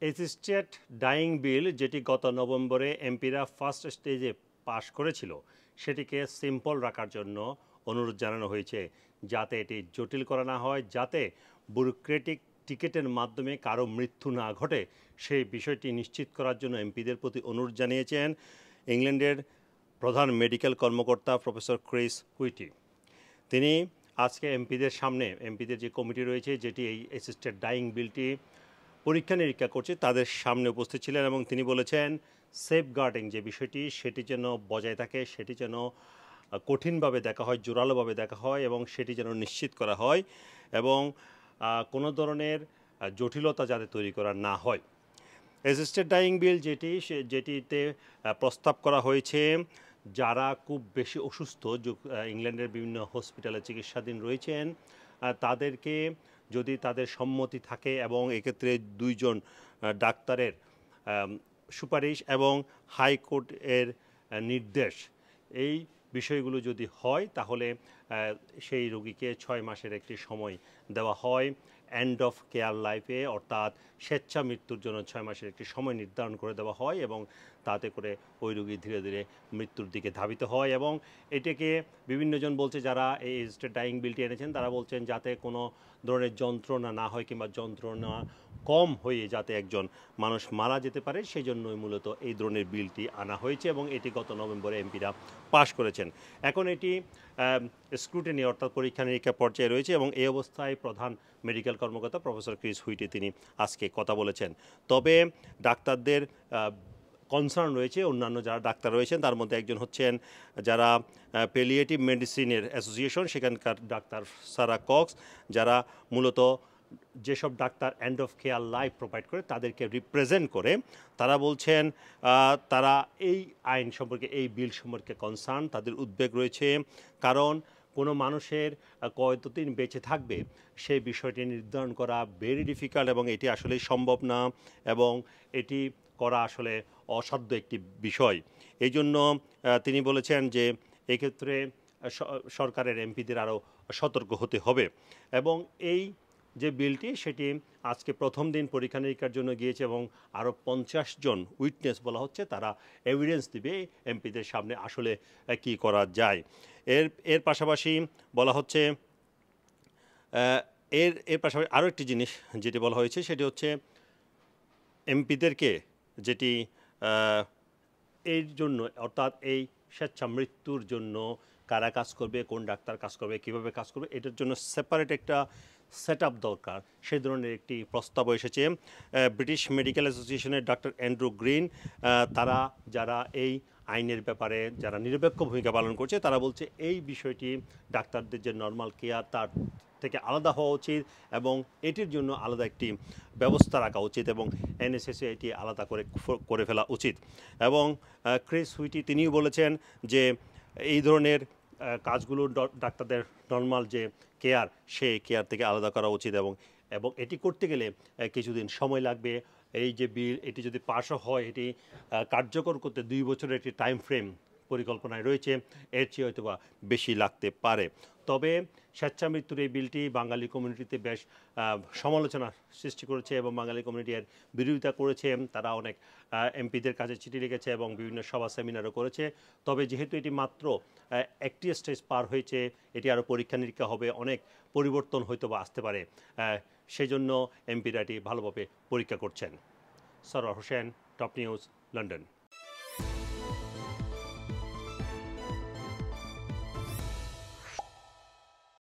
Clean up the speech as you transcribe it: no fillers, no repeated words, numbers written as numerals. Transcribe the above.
Assisted dyeing বিল যেটি গত নভেম্বরে এমপিরা ফার্স্ট স্টেজে পাশ করেছিল সেটিকে সিম্পল রাখার জন্য অনুরোধ জানানো হয়েছে, যাতে এটি জটিল করা না হয়, যাতে ব্যুরোক্রেটিক টিকেটের মাধ্যমে কারো মৃত্যু না ঘটে সেই বিষয়টি নিশ্চিত করার জন্য এমপিদের প্রতি অনুরোধ জানিয়েছেন ইংল্যান্ডের প্রধান মেডিকেল কর্মকর্তা প্রফেসর ক্রিস হুইটি। তিনি আজকে এমপিদের যে কমিটি রয়েছে যেটি এই অ্যাসিস্টেড ডাইং বিলটি পরীক্ষা নিরীক্ষা করছে তাদের সামনে উপস্থিত ছিলেন এবং তিনি বলেছেন সেফগার্ডিং যে বিষয়টি সেটি যেন বজায় থাকে, সেটি যেন কঠিনভাবে দেখা হয়, জোরালোভাবে দেখা হয় এবং সেটি যেন নিশ্চিত করা হয় এবং কোনো ধরনের জটিলতা যাতে তৈরি করা না হয়। অ্যাসিস্টেড ডাইং বিল যেটিতে প্রস্তাব করা হয়েছে যারা খুব বেশি অসুস্থ, ইংল্যান্ডের বিভিন্ন হসপিটালে চিকিৎসাধীন রয়েছেন, তাদেরকে যদি তাদের সম্মতি থাকে এবং এক্ষেত্রে দুইজন ডাক্তারের সুপারিশ এবং হাইকোর্টের নির্দেশ, এই বিষয়গুলো যদি হয় তাহলে সেই রোগীকে 6 মাসের একটি সময় দেওয়া হয় এন্ড অফ কেয়ার লাইফে, অর্থাৎ স্বেচ্ছা মৃত্যুর জন্য 6 মাসের একটি সময় নির্ধারণ করে দেওয়া হয় এবং তাতে করে ওই রোগী ধীরে ধীরে মৃত্যুর দিকে ধাবিত হয়। এবং এটাকে বিভিন্নজন বলছে, যারা এই অ্যাসিস্টেড ডাইং বিলটি এনেছেন তারা বলছেন যাতে কোনো ধরনের যন্ত্রণা না হয় কিংবা যন্ত্রণা কম হয়ে যাতে একজন মানুষ মারা যেতে পারে, সেই জন্যই মূলত এই ধরনের বিলটি আনা হয়েছে এবং এটি গত নভেম্বরে এমপিরা পাশ করেছেন। এখন এটি স্ক্রুটিনি অর্থাৎ পরীক্ষা নিরীক্ষা পর্যায়ে রয়েছে এবং এই অবস্থায় প্রধান মেডিকেল কর্মকর্তা প্রফেসর ক্রিস হুইটি তিনি আজকে কথা বলেছেন। তবে ডাক্তারদের কনসার্ন রয়েছে, অন্যান্য যারা ডাক্তার রয়েছেন তার মধ্যে একজন হচ্ছেন যারা প্যালিয়েটিভ মেডিসিনের অ্যাসোসিয়েশন, সেখানকার ডাক্তার সারা কক্স, যারা মূলত যেসব doctor end of care life provide করে তাদেরকে রিপ্রেজেন্ট করে। তারা বলছেন তারা এই আইন সম্পর্কে, এই বিল সম্পর্কে কনসার্ন, তাদের উদ্বেগ রয়েছে, কারণ কোনো মানুষের কতদিন বেঁচে থাকবে সেই বিষয়টি নির্ধারণ করা ভেরি ডিফিকাল্ট এবং এটি আসলেই সম্ভব না এবং এটি করা আসলে অসাধ্য একটি বিষয়। এই জন্য তিনি বলেছেন যে এক্ষেত্রে সরকারের এমপিদের আরও সতর্ক হতে হবে এবং এই যে বিলটি সেটি আজকে প্রথম দিন পরীক্ষা নিরীক্ষার জন্য গিয়েছে এবং আরও 50 জন উইটনেস বলা হচ্ছে, তারা এভিডেন্স দিবে এমপিদের সামনে আসলে কি করা যায়। এর পাশাপাশি বলা হচ্ছে এর পাশাপাশি আরও একটি জিনিস যেটি বলা হয়েছে সেটি হচ্ছে এমপিদেরকে যেটি এর জন্য, অর্থাৎ এই স্বেচ্ছা মৃত্যুর জন্য কারা কাজ করবে, কোন ডাক্তার কাজ করবে, কীভাবে কাজ করবে, এটার জন্য সেপারেট একটা সেট আপ দরকার, সেই ধরনের একটি প্রস্তাব এসেছে। ব্রিটিশ মেডিকেল অ্যাসোসিয়েশনের ডক্টর অ্যান্ড্রু গ্রিন, তারা যারা এই আইনের ব্যাপারে যারা নিরপেক্ষ ভূমিকা পালন করছে, তারা বলছে এই বিষয়টি ডাক্তারদের যে নর্মাল কেয়ার তার থেকে আলাদা হওয়া উচিত এবং এটির জন্য আলাদা একটি ব্যবস্থা রাখা উচিত এবং এনএসএসে এটি আলাদা করে ফেলা উচিত। এবং ক্রিস হুইটি তিনিও বলেছেন যে এই ধরনের কাজগুলো ডাক্তারদের নর্মাল যে কেয়ার, সেই কেয়ার থেকে আলাদা করা উচিত এবং এটি করতে গেলে কিছুদিন সময় লাগবে। এই যে বিল, এটি যদি পাশও হয় এটি কার্যকর করতে 2 বছরের একটি টাইম ফ্রেম পরিকল্পনায় রয়েছে, এর চেয়ে হয়তো বা বেশি লাগতে পারে। তবে স্বেচ্ছা মৃত্যুর এই বিলটি বাঙালি কমিউনিটিতে বেশ সমালোচনা সৃষ্টি করেছে এবং বাঙালি কমিউনিটি এর বিরোধিতা করেছে। তারা অনেক এমপিদের কাছে চিঠি লিখেছে এবং বিভিন্ন সভা সেমিনারও করেছে। তবে যেহেতু এটি মাত্র একটি স্টেজ পার হয়েছে, এটি আরও পরীক্ষা নিরীক্ষা হবে, অনেক পরিবর্তন হয়তো বা আসতে পারে, সেই জন্য এমপিরা এটি ভালোভাবে পরীক্ষা করছেন। Sarwar Hossain, top news, London.